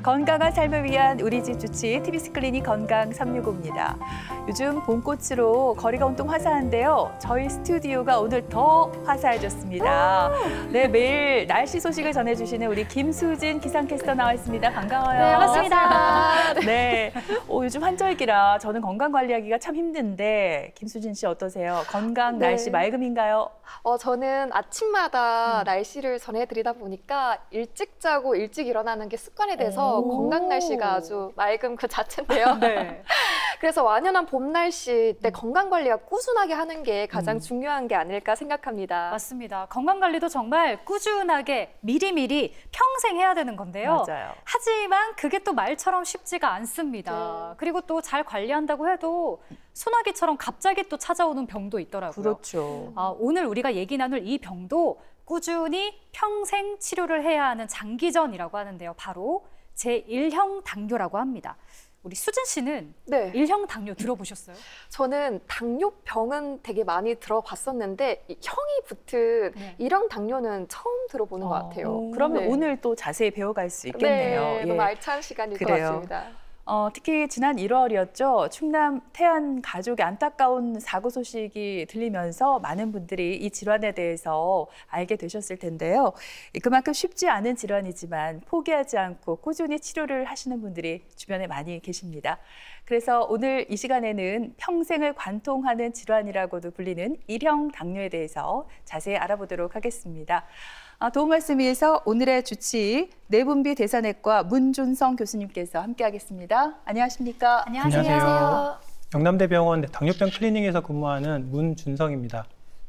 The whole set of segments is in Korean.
건강한 삶을 위한 우리 집 주치 TBS 클리닉 건강 365입니다. 요즘 봄꽃으로 거리가 온통 화사한데요. 저희 스튜디오가 오늘 더 화사해졌습니다. 네, 매일 날씨 소식을 전해주시는 우리 김수진 기상캐스터 나와 있습니다. 반가워요. 네, 반갑습니다. 네, 요즘 환절기라 저는 건강 관리하기가 참 힘든데 김수진 씨 어떠세요? 건강, 날씨 맑음인가요? 저는 아침마다 날씨를 전해드리다 보니까 일찍 자고 일찍 일어나는 게 습관이 돼서 건강 날씨가 아주 맑음 그 자체인데요. 네. 그래서 완연한 봄 날씨 때 건강 관리가 꾸준하게 하는 게 가장 중요한 게 아닐까 생각합니다. 맞습니다. 건강 관리도 정말 꾸준하게 미리미리 평생 해야 되는 건데요. 맞아요. 하지만 그게 또 말처럼 쉽지가 않습니다. 네. 그리고 또 잘 관리한다고 해도 소나기처럼 갑자기 또 찾아오는 병도 있더라고요. 그렇죠. 오늘 우리가 얘기 나눌 이 병도 꾸준히 평생 치료를 해야 하는 장기전이라고 하는데요. 바로 제1형 당뇨라고 합니다. 우리 수진 씨는 네. 1형 당뇨 들어보셨어요? 저는 당뇨병은 되게 많이 들어봤었는데 이 형이 붙은 네. 1형 당뇨는 처음 들어보는 것 같아요. 그러면 네. 오늘 또 자세히 배워갈 수 있겠네요. 네, 너무 알찬 시간일 것 그래요. 같습니다. 특히 지난 1월이었죠. 충남 태안 가족의 안타까운 사고 소식이 들리면서 많은 분들이 이 질환에 대해서 알게 되셨을 텐데요. 그만큼 쉽지 않은 질환이지만 포기하지 않고 꾸준히 치료를 하시는 분들이 주변에 많이 계십니다. 그래서 오늘 이 시간에는 평생을 관통하는 질환이라고도 불리는 1형 당뇨에 대해서 자세히 알아보도록 하겠습니다. 도움 말씀 위해서 오늘의 주치 내분비 대사내과 문준성 교수님께서 함께하겠습니다. 안녕하십니까? 안녕하세요. 영남대병원 당뇨병 클리닉에서 근무하는 문준성입니다.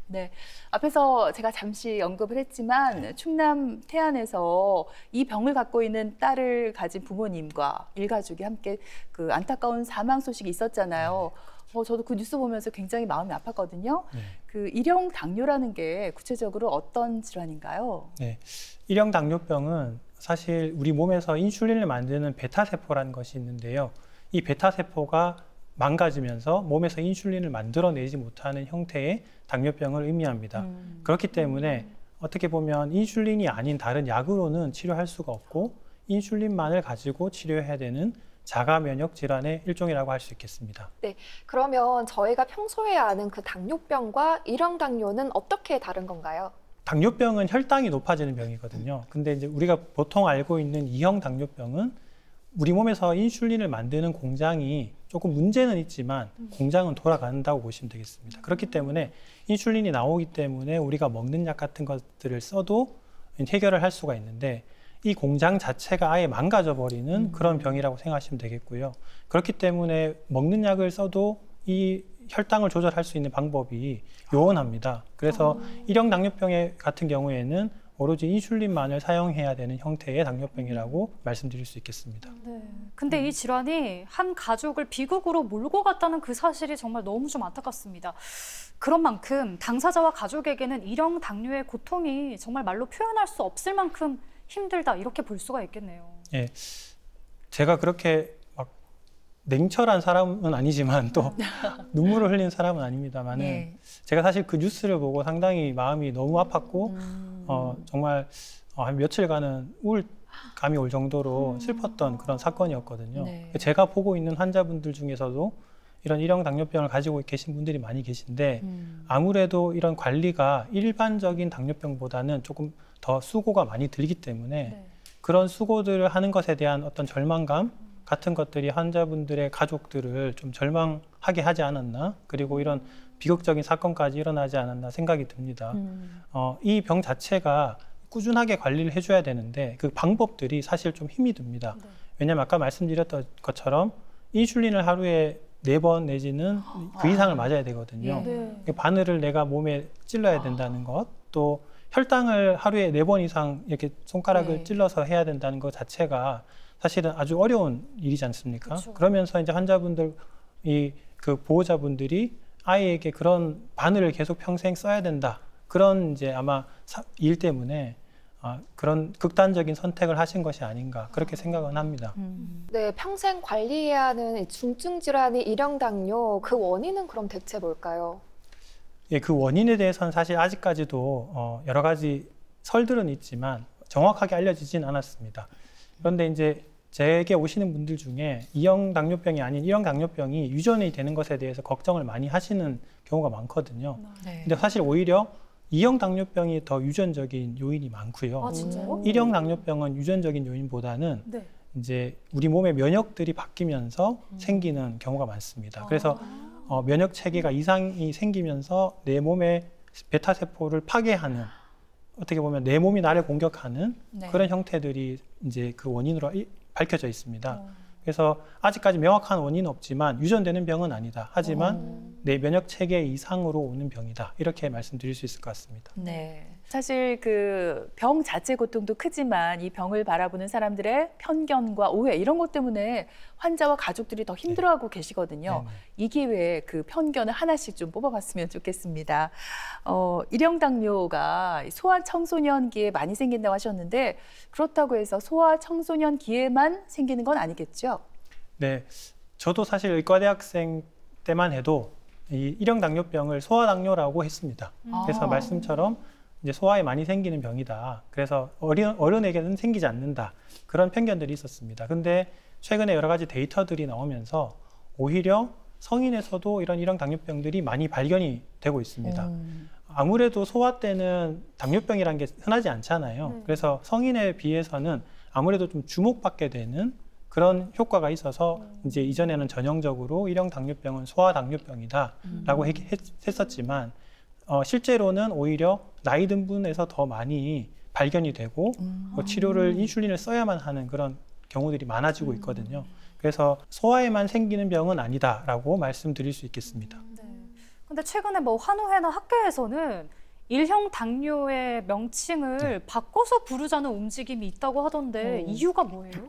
네, 앞에서 제가 잠시 언급을 했지만 충남 태안에서 이 병을 갖고 있는 딸을 가진 부모님과 일가족이 함께 그 안타까운 사망 소식이 있었잖아요. 저도 그 뉴스 보면서 굉장히 마음이 아팠거든요. 네. 그 1형 당뇨라는 게 구체적으로 어떤 질환인가요? 네, 1형 당뇨병은 사실 우리 몸에서 인슐린을 만드는 베타세포라는 것이 있는데요. 이 베타세포가 망가지면서 몸에서 인슐린을 만들어내지 못하는 형태의 당뇨병을 의미합니다. 그렇기 때문에 어떻게 보면 인슐린이 아닌 다른 약으로는 치료할 수가 없고 인슐린만을 가지고 치료해야 되는 자가 면역 질환의 일종이라고 할 수 있겠습니다. 네, 그러면 저희가 평소에 아는 그 당뇨병과 1형 당뇨는 어떻게 다른 건가요? 당뇨병은 혈당이 높아지는 병이거든요. 근데 이제 우리가 보통 알고 있는 2형 당뇨병은 우리 몸에서 인슐린을 만드는 공장이 조금 문제는 있지만 공장은 돌아간다고 보시면 되겠습니다. 그렇기 때문에 인슐린이 나오기 때문에 우리가 먹는 약 같은 것들을 써도 해결을 할 수가 있는데 이 공장 자체가 아예 망가져 버리는 그런 병이라고 생각하시면 되겠고요. 그렇기 때문에 먹는 약을 써도 이 혈당을 조절할 수 있는 방법이 요원합니다. 그래서 1형 당뇨병 같은 경우에는 오로지 인슐린만을 사용해야 되는 형태의 당뇨병이라고 말씀드릴 수 있겠습니다. 네. 근데 이 질환이 한 가족을 비극으로 몰고 갔다는 그 사실이 정말 너무 좀 안타깝습니다. 그런 만큼 당사자와 가족에게는 1형 당뇨의 고통이 정말 말로 표현할 수 없을 만큼 힘들다 이렇게 볼 수가 있겠네요. 예, 제가 그렇게 막 냉철한 사람은 아니지만 또 눈물을 흘린 사람은 아닙니다만은 예. 제가 사실 그 뉴스를 보고 상당히 마음이 너무 아팠고 정말 한 며칠간은 우울감이 올 정도로 슬펐던 그런 사건이었거든요. 네. 제가 보고 있는 환자분들 중에서도 이런 1형 당뇨병을 가지고 계신 분들이 많이 계신데 아무래도 이런 관리가 일반적인 당뇨병보다는 조금 더 수고가 많이 들기 때문에 그런 수고들을 하는 것에 대한 어떤 절망감 같은 것들이 환자분들의 가족들을 좀 절망하게 하지 않았나, 그리고 이런 비극적인 사건까지 일어나지 않았나 생각이 듭니다. 이 병 자체가 꾸준하게 관리를 해줘야 되는데 그 방법들이 사실 좀 힘이 듭니다. 왜냐하면 아까 말씀드렸던 것처럼 인슐린을 하루에 4번 내지는 그 이상을 맞아야 되거든요. 바늘을 내가 몸에 찔러야 된다는 것, 또 혈당을 하루에 4번 이상 이렇게 손가락을 찔러서 해야 된다는 것 자체가 사실은 아주 어려운 일이지 않습니까? 그쵸. 그러면서 이제 환자분들, 그 보호자분들이 아이에게 그런 바늘을 계속 평생 써야 된다. 그런 이제 아마 일 때문에 그런 극단적인 선택을 하신 것이 아닌가 그렇게 생각은 합니다. 네, 평생 관리해야 하는 중증 질환이 1형 당뇨, 그 원인은 그럼 대체 뭘까요? 예, 그 원인에 대해서는 사실 아직까지도 여러 가지 설들은 있지만 정확하게 알려지진 않았습니다. 그런데 이제 제게 오시는 분들 중에 2형 당뇨병이 아닌 1형 당뇨병이 유전이 되는 것에 대해서 걱정을 많이 하시는 경우가 많거든요. 네. 근데 사실 오히려 2형 당뇨병이 더 유전적인 요인이 많고요. 아, 진짜요? 1형 당뇨병은 유전적인 요인보다는 네. 이제 우리 몸의 면역들이 바뀌면서 생기는 경우가 많습니다. 그래서 면역 체계가 이상이 생기면서 내 몸의 베타 세포를 파괴하는, 어떻게 보면 내 몸이 나를 공격하는 네. 그런 형태들이 이제 그 원인으로 밝혀져 있습니다. 그래서 아직까지 명확한 원인은 없지만 유전되는 병은 아니다. 하지만 내 면역 체계 이상으로 오는 병이다. 이렇게 말씀드릴 수 있을 것 같습니다. 네. 사실 그 병 자체 고통도 크지만 이 병을 바라보는 사람들의 편견과 오해 이런 것 때문에 환자와 가족들이 더 힘들어하고 계시거든요. 네네. 이 기회에 그 편견을 하나씩 좀 뽑아봤으면 좋겠습니다. 1형 당뇨가 소아 청소년기에 많이 생긴다고 하셨는데 그렇다고 해서 소아 청소년기에만 생기는 건 아니겠죠? 네, 저도 사실 의과대학생 때만 해도 이 1형 당뇨병을 소아당뇨라고 했습니다. 그래서 말씀처럼 이제 소아에 많이 생기는 병이다. 그래서 어른에게는 생기지 않는다. 그런 편견들이 있었습니다. 근데 최근에 여러 가지 데이터들이 나오면서 오히려 성인에서도 이런 1형 당뇨병들이 많이 발견이 되고 있습니다. 아무래도 소아 때는 당뇨병이라는 게 흔하지 않잖아요. 그래서 성인에 비해서는 아무래도 좀 주목받게 되는 그런 효과가 있어서 이제 이전에는 전형적으로 1형 당뇨병은 소아 당뇨병이다라고 했었지만 실제로는 오히려 나이 든 분에서 더 많이 발견이 되고 치료를 인슐린을 써야만 하는 그런 경우들이 많아지고 있거든요. 그래서 소아에만 생기는 병은 아니다라고 말씀드릴 수 있겠습니다. 네. 근데 최근에 뭐 환우회나 학계에서는 1형 당뇨의 명칭을 바꿔서 부르자는 움직임이 있다고 하던데 이유가 뭐예요?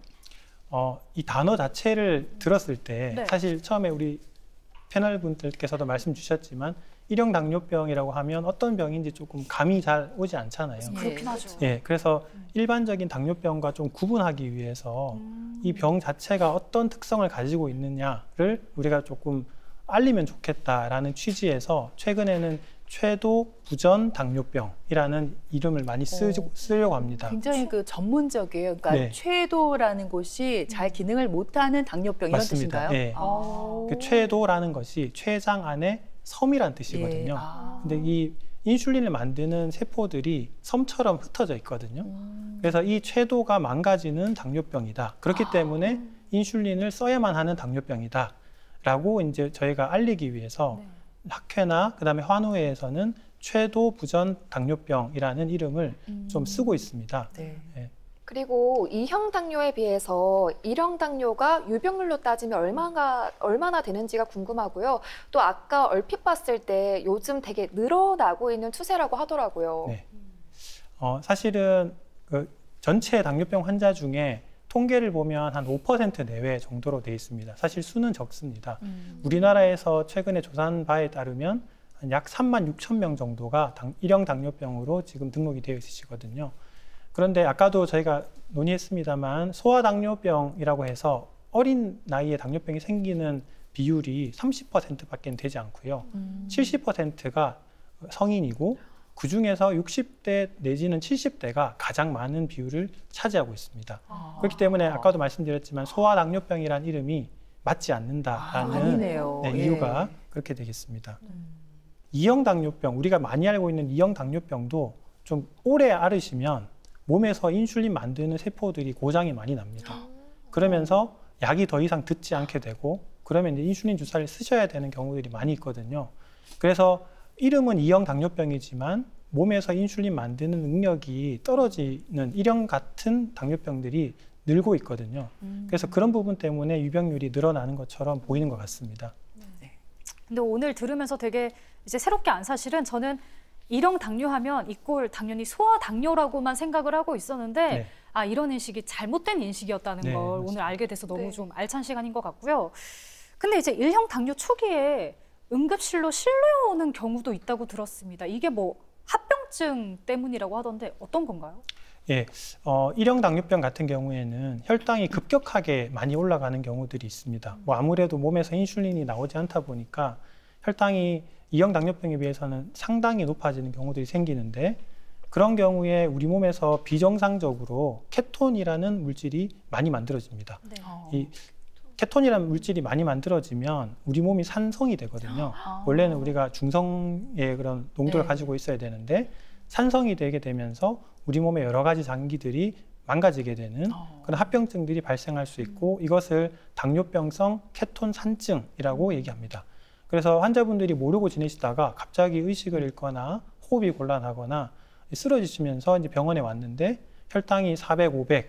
이 단어 자체를 들었을 때 네. 사실 처음에 우리 패널 분들께서도 말씀 주셨지만 1형 당뇨병이라고 하면 어떤 병인지 조금 감이 잘 오지 않잖아요. 그렇긴 하죠. 예, 그래서 일반적인 당뇨병과 좀 구분하기 위해서 이 병 자체가 어떤 특성을 가지고 있느냐를 우리가 조금 알리면 좋겠다라는 취지에서 최근에는 최도 부전 당뇨병이라는 이름을 많이 쓰려고 합니다. 굉장히 그 전문적이에요. 그러니까 네. 최도라는 곳이 잘 기능을 못하는 당뇨병 이런 맞습니다. 뜻인가요? 예. 그 최도라는 것이 췌장 안에 섬이란 뜻이거든요. 예. 근데 이 인슐린을 만드는 세포들이 섬처럼 흩어져 있거든요. 그래서 이 췌도가 망가지는 당뇨병이다. 그렇기 때문에 인슐린을 써야만 하는 당뇨병이다. 라고 이제 저희가 알리기 위해서 학회나 그다음에 환우회에서는 최도 부전 당뇨병이라는 이름을 좀 쓰고 있습니다. 네. 예. 그리고 2형 당뇨에 비해서 1형 당뇨가 유병률로 따지면 얼마나 되는지가 궁금하고요. 또 아까 얼핏 봤을 때 요즘 되게 늘어나고 있는 추세라고 하더라고요. 네. 사실은 그 전체 당뇨병 환자 중에 통계를 보면 한 5% 내외 정도로 돼 있습니다. 사실 수는 적습니다. 우리나라에서 최근에 조사한 바에 따르면 약 3만 6천 명 정도가 1형 당뇨병으로 지금 등록이 되어 있으시거든요. 그런데 아까도 저희가 논의했습니다만 소아당뇨병이라고 해서 어린 나이에 당뇨병이 생기는 비율이 30%밖에 되지 않고요. 70%가 성인이고 그중에서 60대 내지는 70대가 가장 많은 비율을 차지하고 있습니다. 그렇기 때문에 아까도 말씀드렸지만 소아당뇨병이라는 이름이 맞지 않는다라는 아니네요. 예. 이유가 그렇게 되겠습니다. 2형 당뇨병, 우리가 많이 알고 있는 2형 당뇨병도 좀 오래 앓으시면 몸에서 인슐린 만드는 세포들이 고장이 많이 납니다. 그러면서 약이 더 이상 듣지 않게 되고 그러면 이제 인슐린 주사를 쓰셔야 되는 경우들이 많이 있거든요. 그래서 이름은 2형 당뇨병이지만 몸에서 인슐린 만드는 능력이 떨어지는 1형 같은 당뇨병들이 늘고 있거든요. 그래서 그런 부분 때문에 유병률이 늘어나는 것처럼 보이는 것 같습니다. 근데 오늘 들으면서 되게 이제 새롭게 안 사실은 저는 1형 당뇨하면 이꼴 당연히 소아당뇨라고만 생각을 하고 있었는데 네. 아 이런 인식이 잘못된 인식이었다는 네, 걸 맞습니다. 오늘 알게 돼서 너무 네. 좀 알찬 시간인 것 같고요. 근데 이제 1형 당뇨 초기에 응급실로 실려오는 경우도 있다고 들었습니다. 이게 뭐 합병증 때문이라고 하던데 어떤 건가요? 예, 1형 당뇨병 같은 경우에는 혈당이 급격하게 많이 올라가는 경우들이 있습니다. 뭐 아무래도 몸에서 인슐린이 나오지 않다 보니까 혈당이 2형 당뇨병에 비해서는 상당히 높아지는 경우들이 생기는데 그런 경우에 우리 몸에서 비정상적으로 케톤이라는 물질이 많이 만들어집니다. 네. 이 케톤이라는 물질이 많이 만들어지면 우리 몸이 산성이 되거든요. 원래는 우리가 중성의 그런 농도를 네. 가지고 있어야 되는데 산성이 되게 되면서 우리 몸의 여러 가지 장기들이 망가지게 되는 그런 합병증들이 발생할 수 있고 이것을 당뇨병성 케톤산증이라고 얘기합니다. 그래서 환자분들이 모르고 지내시다가 갑자기 의식을 잃거나 호흡이 곤란하거나 쓰러지시면서 이제 병원에 왔는데 혈당이 400, 500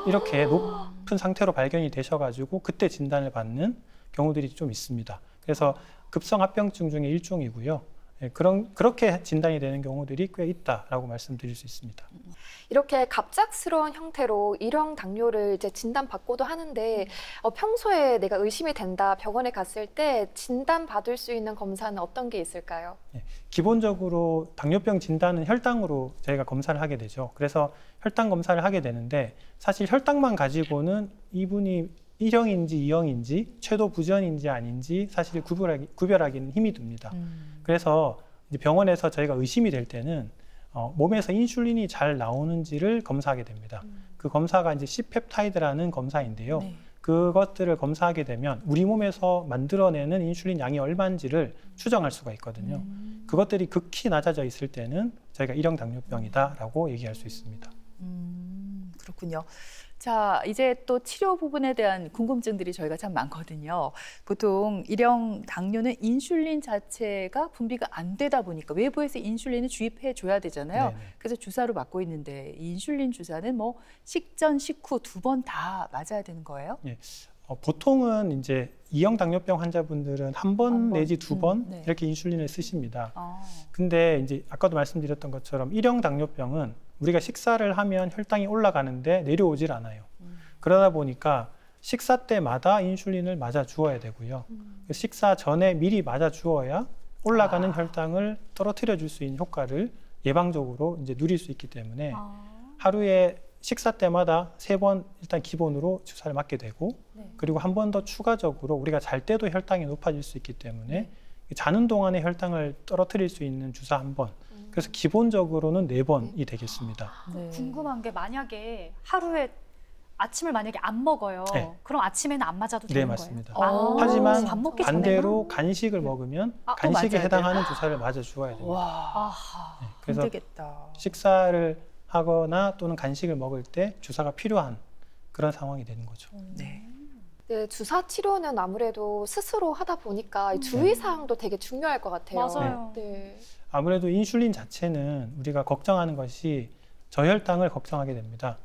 이렇게 높은 상태로 발견이 되셔가지고 그때 진단을 받는 경우들이 좀 있습니다. 그래서 급성합병증 중에 일종이고요. 그렇게 진단이 되는 경우들이 꽤 있다라고 말씀드릴 수 있습니다. 이렇게 갑작스러운 형태로 일형 당뇨를 이제 진단받고도 하는데 평소에 내가 의심이 된다 병원에 갔을 때 진단받을 수 있는 검사는 어떤 게 있을까요? 기본적으로 당뇨병 진단은 혈당으로 저희가 검사를 하게 되죠. 그래서 혈당 검사를 하게 되는데 사실 혈당만 가지고는 이분이 1형인지 2형인지 최도 부전인지 아닌지 사실 구별하기는 힘이 듭니다. 그래서 이제 병원에서 저희가 의심이 될 때는 몸에서 인슐린이 잘 나오는지를 검사하게 됩니다. 그 검사가 이제 C펩타이드라는 검사인데요. 네. 그것들을 검사하게 되면 우리 몸에서 만들어내는 인슐린 양이 얼마인지를 추정할 수가 있거든요. 그것들이 극히 낮아져 있을 때는 저희가 1형 당뇨병이다라고 얘기할 수 있습니다. 그렇군요. 자, 이제 또 치료 부분에 대한 궁금증들이 저희가 참 많거든요. 보통 1형 당뇨는 인슐린 자체가 분비가 안 되다 보니까 외부에서 인슐린을 주입해 줘야 되잖아요. 네네. 그래서 주사로 맞고 있는데 이 인슐린 주사는 뭐 식전, 식후 2번 다 맞아야 되는 거예요? 예. 보통은 이제 2형 당뇨병 환자분들은 한 번 내지 2번 네. 이렇게 인슐린을 쓰십니다. 근데 이제 아까도 말씀드렸던 것처럼 1형 당뇨병은 우리가 식사를 하면 혈당이 올라가는데 내려오질 않아요. 그러다 보니까 식사 때마다 인슐린을 맞아 주어야 되고요. 식사 전에 미리 맞아 주어야 올라가는 혈당을 떨어뜨려 줄 수 있는 효과를 예방적으로 이제 누릴 수 있기 때문에 하루에 식사 때마다 3번 일단 기본으로 주사를 맞게 되고 그리고 한 번 더 추가적으로 우리가 잘 때도 혈당이 높아질 수 있기 때문에 자는 동안에 혈당을 떨어뜨릴 수 있는 주사 1번. 그래서 기본적으로는 4번이 되겠습니다. 네. 궁금한 게 만약에 하루에 아침을 만약에 안 먹어요. 네. 그럼 아침에는 안 맞아도 네, 되는 맞습니다. 거예요? 하지만 밥 먹기 반대로 간식을 먹으면 또 간식에 맞아야 해당하는 주사를 맞아 주어야 됩니다. 와, 아하. 네, 그래서 힘들겠다. 식사를 하거나 또는 간식을 먹을 때 주사가 필요한 그런 상황이 되는 거죠. 네. 네, 주사 치료는 아무래도 스스로 하다 보니까 주의사항도 되게 중요할 것 같아요. 맞아요. 네. 아무래도 인슐린 자체는 우리가 걱정하는 것이 저혈당을 걱정하게 됩니다.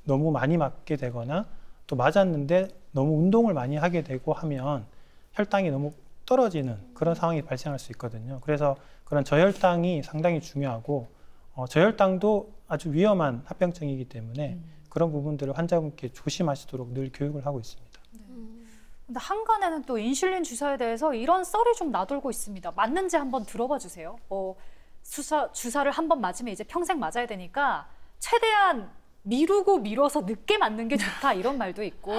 너무 많이 맞게 되거나 또 맞았는데 너무 운동을 많이 하게 되고 하면 혈당이 너무 떨어지는 그런 상황이 발생할 수 있거든요. 그래서 그런 저혈당이 상당히 중요하고 저혈당도 아주 위험한 합병증이기 때문에 그런 부분들을 환자분께 조심하시도록 늘 교육을 하고 있습니다. 근데 한간에는 또 인슐린 주사에 대해서 이런 썰이 좀 나돌고 있습니다. 맞는지 한번 들어봐 주세요. 주사를 한 번 맞으면 이제 평생 맞아야 되니까 최대한 미루고 미뤄서 늦게 맞는 게 좋다 이런 말도 있고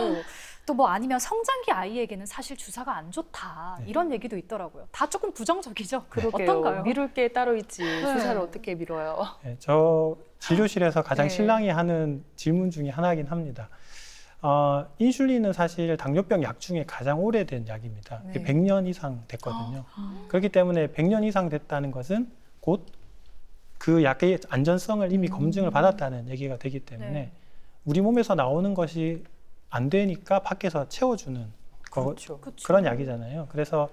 또 뭐 아니면 성장기 아이에게는 사실 주사가 안 좋다 이런 얘기도 있더라고요. 다 조금 부정적이죠. 그러게요. 어떤가요? 미룰 게 따로 있지. 주사를 어떻게 미뤄요? 네, 저 진료실에서 가장 네. 신랑이 하는 질문 중에 하나이긴 합니다. 인슐린은 사실 당뇨병 약 중에 가장 오래된 약입니다. 네. 100년 이상 됐거든요. 그렇기 때문에 100년 이상 됐다는 것은 곧 그 약의 안전성을 이미 검증을 받았다는 얘기가 되기 때문에 네. 우리 몸에서 나오는 것이 안 되니까 밖에서 채워주는 그렇죠. 그런 약이잖아요. 그래서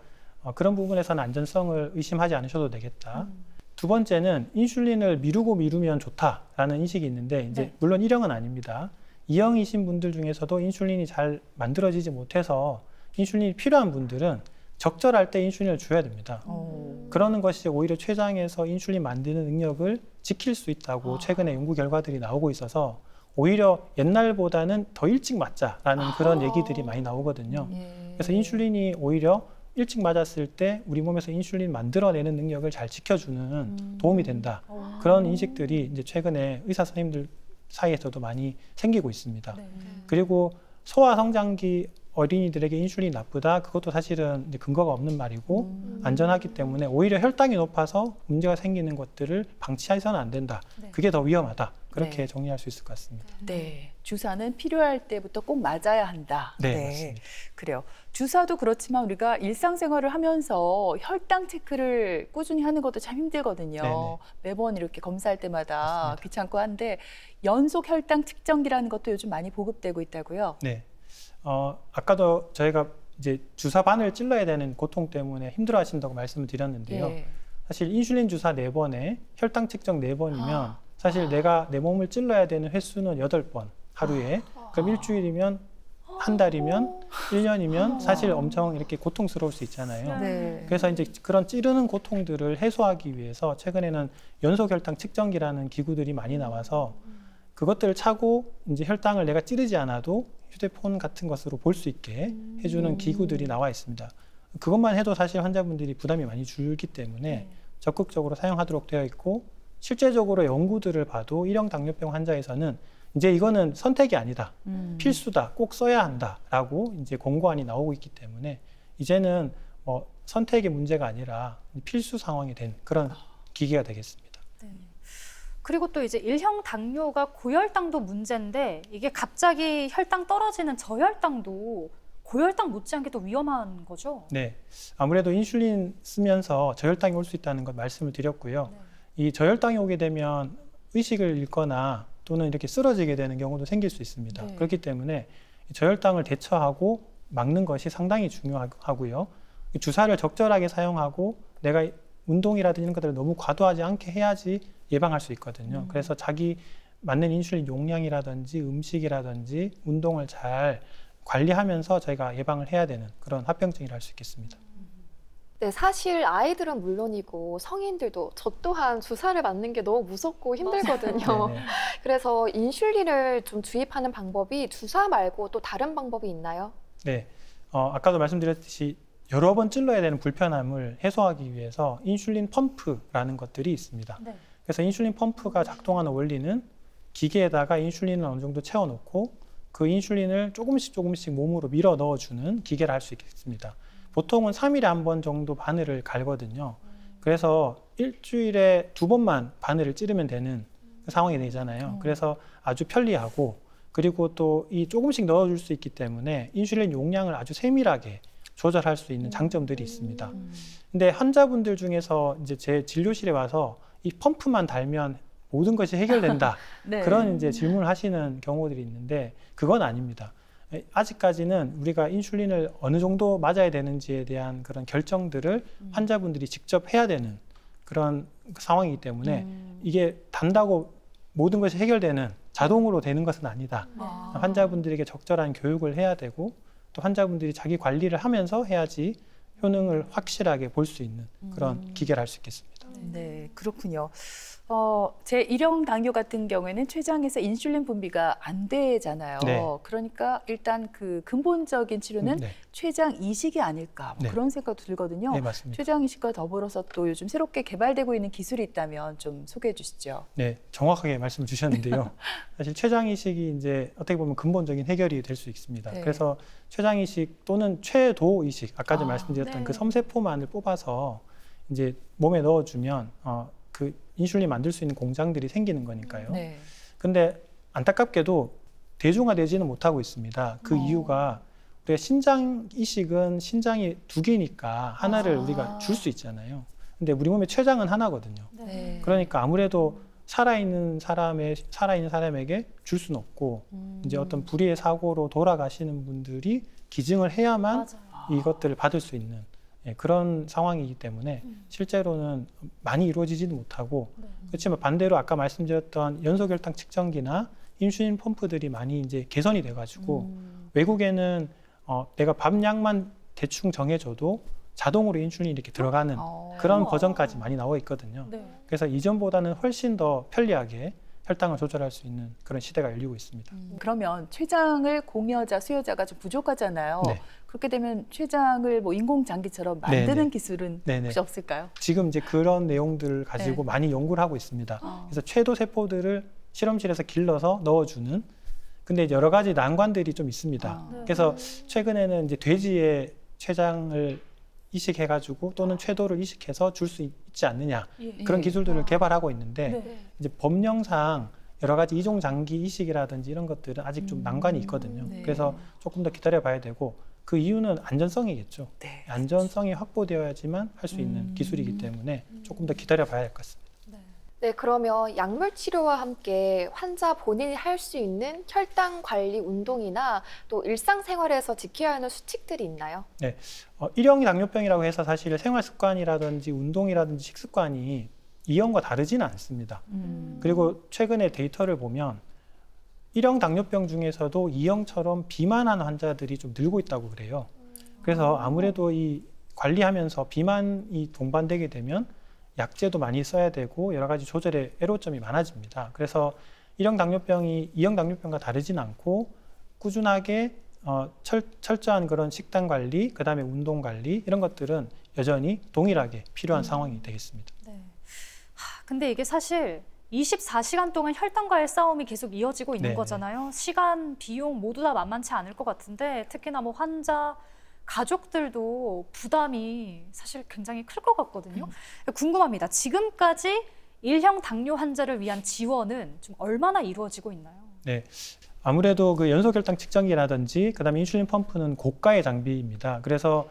그런 부분에서는 안전성을 의심하지 않으셔도 되겠다. 두 번째는 인슐린을 미루고 미루면 좋다라는 인식이 있는데 이제 네. 물론 1형은 아닙니다. 2형이신 분들 중에서도 인슐린이 잘 만들어지지 못해서 인슐린이 필요한 분들은 적절할 때 인슐린을 줘야 됩니다. 그러는 것이 오히려 췌장에서 인슐린 만드는 능력을 지킬 수 있다고 최근에 연구 결과들이 나오고 있어서 오히려 옛날보다는 더 일찍 맞자라는 그런 얘기들이 많이 나오거든요. 그래서 인슐린이 오히려 일찍 맞았을 때 우리 몸에서 인슐린 만들어내는 능력을 잘 지켜주는 도움이 된다. 그런 인식들이 이제 최근에 의사 선생님들 사이에서도 많이 생기고 있습니다. 네. 그리고 소아성장기 어린이들에게 인슐린이 나쁘다. 그것도 사실은 이제 근거가 없는 말이고 안전하기 때문에 오히려 혈당이 높아서 문제가 생기는 것들을 방치해서는 안 된다. 네. 그게 더 위험하다. 그렇게 네. 정리할 수 있을 것 같습니다. 네, 주사는 필요할 때부터 꼭 맞아야 한다. 네, 맞습니다. 그래요. 주사도 그렇지만 우리가 일상생활을 하면서 혈당 체크를 꾸준히 하는 것도 참 힘들거든요. 네네. 매번 이렇게 검사할 때마다 맞습니다. 귀찮고 한데 연속 혈당 측정기라는 것도 요즘 많이 보급되고 있다고요. 네. 아까도 저희가 이제 주사 바늘 찔러야 되는 고통 때문에 힘들어하신다고 말씀을 드렸는데요. 예. 사실 인슐린 주사 4번에 혈당 측정 4번이면 사실 내가 내 몸을 찔러야 되는 횟수는 8번 하루에. 그럼 일주일이면 한 달이면 1년이면 사실 엄청 이렇게 고통스러울 수 있잖아요. 네. 그래서 이제 그런 찌르는 고통들을 해소하기 위해서 최근에는 연속 혈당 측정기라는 기구들이 많이 나와서 그것들을 차고 이제 혈당을 내가 찌르지 않아도 휴대폰 같은 것으로 볼 수 있게 해주는 기구들이 나와 있습니다. 그것만 해도 사실 환자분들이 부담이 많이 줄기 때문에 적극적으로 사용하도록 되어 있고 실제적으로 연구들을 봐도 1형 당뇨병 환자에서는 이제 이거는 선택이 아니다. 필수다. 꼭 써야 한다라고 이제 권고안이 나오고 있기 때문에 이제는 뭐 선택의 문제가 아니라 필수 상황이 된 그런 기계가 되겠습니다. 그리고 또 이제 1형 당뇨가 고혈당도 문제인데 이게 갑자기 혈당 떨어지는 저혈당도 고혈당 못지않게 또 위험한 거죠? 네, 아무래도 인슐린 쓰면서 저혈당이 올 수 있다는 것 말씀을 드렸고요. 이 저혈당이 오게 되면 의식을 잃거나 또는 이렇게 쓰러지게 되는 경우도 생길 수 있습니다. 네. 그렇기 때문에 저혈당을 대처하고 막는 것이 상당히 중요하고요. 주사를 적절하게 사용하고 내가 운동이라든지 이런 것들을 너무 과도하지 않게 해야지 예방할 수 있거든요. 그래서 자기 맞는 인슐린 용량이라든지 음식이라든지 운동을 잘 관리하면서 저희가 예방을 해야 되는 그런 합병증이라 할 수 있겠습니다. 네, 사실 아이들은 물론이고 성인들도 저 또한 주사를 맞는 게 너무 무섭고 힘들거든요. 네네. 그래서 인슐린을 좀 주입하는 방법이 주사 말고 또 다른 방법이 있나요? 네, 아까도 말씀드렸듯이 여러 번 찔러야 되는 불편함을 해소하기 위해서 인슐린 펌프라는 것들이 있습니다. 네. 그래서 인슐린 펌프가 작동하는 원리는 기계에다가 인슐린을 어느 정도 채워놓고 그 인슐린을 조금씩 몸으로 밀어 넣어주는 기계를 할 수 있겠습니다. 보통은 3일에 한 번 정도 바늘을 갈거든요. 그래서 일주일에 2번만 바늘을 찌르면 되는 상황이 되잖아요. 그래서 아주 편리하고 그리고 또 이 조금씩 넣어줄 수 있기 때문에 인슐린 용량을 아주 세밀하게 조절할 수 있는 장점들이 있습니다. 근데 환자분들 중에서 이제 제 진료실에 와서 이 펌프만 달면 모든 것이 해결된다. 네. 그런 이제 질문을 하시는 경우들이 있는데 그건 아닙니다. 아직까지는 우리가 인슐린을 어느 정도 맞아야 되는지에 대한 그런 결정들을 환자분들이 직접 해야 되는 그런 상황이기 때문에 이게 단다고 모든 것이 해결되는 자동으로 되는 것은 아니다. 환자분들에게 적절한 교육을 해야 되고 또 환자분들이 자기 관리를 하면서 해야지 효능을 확실하게 볼 수 있는 그런 기계를 할 수 있겠습니다. 네, 그렇군요. 제 1형 당뇨 같은 경우에는 췌장에서 인슐린 분비가 안 되잖아요. 네. 그러니까 일단 그 근본적인 치료는 네. 췌장 이식이 아닐까 뭐 네. 그런 생각도 들거든요. 네, 맞습니다. 췌장 이식과 더불어서 또 요즘 새롭게 개발되고 있는 기술이 있다면 좀 소개해 주시죠. 네, 정확하게 말씀을 주셨는데요. 사실 췌장 이식이 이제 어떻게 보면 근본적인 해결이 될 수 있습니다. 네. 그래서 췌장 이식 또는 췌도 이식, 아까 전 말씀드렸던 네. 그 섬세포만을 뽑아서 이제 몸에 넣어주면 그 인슐린 만들 수 있는 공장들이 생기는 거니까요. 네. 근데 안타깝게도 대중화되지는 못하고 있습니다. 그 이유가 우리가 신장 이식은 신장이 2개니까 하나를 우리가 줄 수 있잖아요. 근데 우리 몸의 췌장은 하나거든요. 네. 그러니까 아무래도 살아있는 사람에게 줄 수는 없고 이제 어떤 불의의 사고로 돌아가시는 분들이 기증을 해야만 맞아요. 이것들을 받을 수 있는 그런 상황이기 때문에 실제로는 많이 이루어지지도 못하고 그렇지만 반대로 아까 말씀드렸던 연소혈당 측정기나 인슐린 펌프들이 많이 이제 개선이 돼가지고 외국에는 내가 밥량만 대충 정해줘도 자동으로 인슐린이 이렇게 들어가는 그런 버전까지 많이 나와 있거든요. 네. 그래서 이전보다는 훨씬 더 편리하게 혈당을 조절할 수 있는 그런 시대가 열리고 있습니다. 그러면 췌장을 공여자, 수여자가 좀 부족하잖아요. 네. 그렇게 되면 췌장을 뭐 인공장기처럼 만드는 네네. 기술은 네네. 혹시 없을까요? 지금 이제 그런 내용들을 가지고 많이 연구를 하고 있습니다. 그래서 췌도 세포들을 실험실에서 길러서 넣어주는 근데 여러 가지 난관들이 좀 있습니다. 네. 그래서 최근에는 이제 돼지의 췌장을 이식해가지고 또는 췌도를 이식해서 줄 수 있지 않느냐 그런 예. 기술들을 개발하고 있는데 네. 이제 법령상 여러 가지 이종 장기 이식이라든지 이런 것들은 아직 좀 난관이 있거든요. 네. 그래서 조금 더 기다려봐야 되고 그 이유는 안전성이겠죠. 네. 안전성이 확보되어야지만 할 수 있는 기술이기 때문에 조금 더 기다려봐야 할 것 같습니다. 네, 그러면 약물 치료와 함께 환자 본인이 할 수 있는 혈당 관리 운동이나 또 일상생활에서 지켜야 하는 수칙들이 있나요? 일형 당뇨병이라고 해서 사실 생활 습관이라든지 운동이라든지 식습관이 이형과 다르지는 않습니다. 그리고 최근에 데이터를 보면 일형 당뇨병 중에서도 이형처럼 비만한 환자들이 좀 늘고 있다고 그래요. 그래서 아무래도 이 관리하면서 비만이 동반되게 되면 약제도 많이 써야 되고 여러 가지 조절에 애로점이 많아집니다. 그래서 일형 당뇨병이 이형 당뇨병과 다르진 않고 꾸준하게 철저한 그런 식단 관리, 그다음에 운동 관리 이런 것들은 여전히 동일하게 필요한 상황이 되겠습니다. 네. 근데 이게 사실 24시간 동안 혈당과의 싸움이 계속 이어지고 있는 네네. 거잖아요. 시간, 비용 모두 다 만만치 않을 것 같은데 특히나 뭐 환자, 가족들도 부담이 사실 굉장히 클 것 같거든요. 궁금합니다. 지금까지 일형 당뇨 환자를 위한 지원은 좀 얼마나 이루어지고 있나요? 네, 아무래도 그 연소혈당 측정기라든지 그다음에 인슐린 펌프는 고가의 장비입니다. 그래서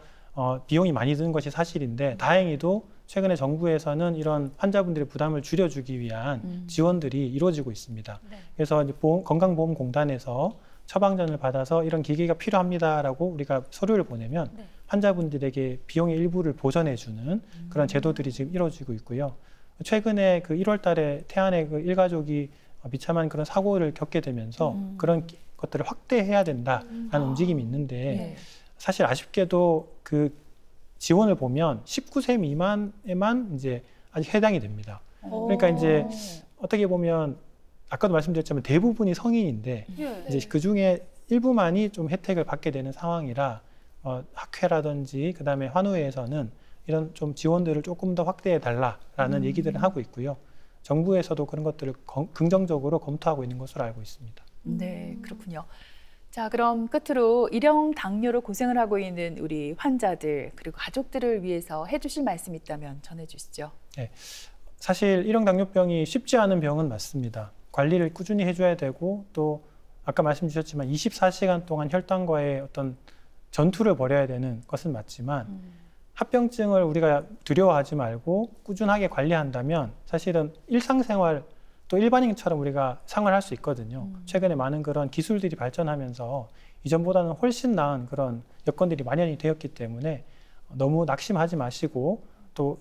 비용이 많이 드는 것이 사실인데 다행히도 최근에 정부에서는 이런 환자분들의 부담을 줄여주기 위한 지원들이 이루어지고 있습니다. 네. 그래서 이제 건강보험공단에서 처방전을 받아서 이런 기계가 필요합니다라고 우리가 서류를 보내면 네. 환자분들에게 비용의 일부를 보전해주는 그런 제도들이 지금 이루어지고 있고요. 최근에 그 1월 달에 태안의 그 일가족이 비참한 그런 사고를 겪게 되면서 그런 것들을 확대해야 된다라는 움직임이 있는데 네. 사실 아쉽게도 그 지원을 보면 19세 미만에만 이제 아직 해당이 됩니다. 그러니까 이제 어떻게 보면 아까도 말씀드렸지만 대부분이 성인인데 예. 이제 그 중에 일부만이 좀 혜택을 받게 되는 상황이라 학회라든지 그다음에 환우회에서는 이런 좀 지원들을 조금 더 확대해 달라라는 얘기들을 하고 있고요. 정부에서도 그런 것들을 긍정적으로 검토하고 있는 것으로 알고 있습니다. 네, 그렇군요. 자, 그럼 끝으로 일형 당뇨로 고생을 하고 있는 우리 환자들 그리고 가족들을 위해서 해주실 말씀 있다면 전해주시죠. 네, 사실 일형 당뇨병이 쉽지 않은 병은 맞습니다. 관리를 꾸준히 해줘야 되고 또 아까 말씀 주셨지만 24시간 동안 혈당과의 어떤 전투를 벌여야 되는 것은 맞지만 합병증을 우리가 두려워하지 말고 꾸준하게 관리한다면 사실은 일상생활 또 일반인처럼 우리가 생활할 수 있거든요. 최근에 많은 그런 기술들이 발전하면서 이전보다는 훨씬 나은 그런 여건들이 마련이 되었기 때문에 너무 낙심하지 마시고 또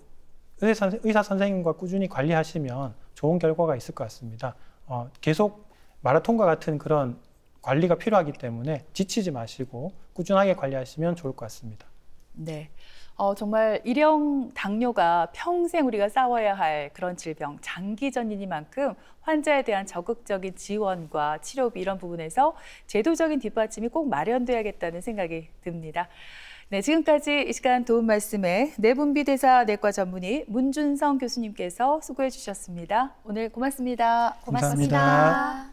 의사 선생님과 꾸준히 관리하시면 좋은 결과가 있을 것 같습니다. 계속 마라톤과 같은 그런 관리가 필요하기 때문에 지치지 마시고 꾸준하게 관리하시면 좋을 것 같습니다. 네. 정말 일형 당뇨가 평생 우리가 싸워야 할 그런 질병, 장기 전이니만큼 환자에 대한 적극적인 지원과 치료비 이런 부분에서 제도적인 뒷받침이 꼭 마련돼야겠다는 생각이 듭니다. 네, 지금까지 이 시간 도움 말씀에 내분비대사 내과 전문의 문준성 교수님께서 수고해 주셨습니다. 오늘 고맙습니다. 감사합니다.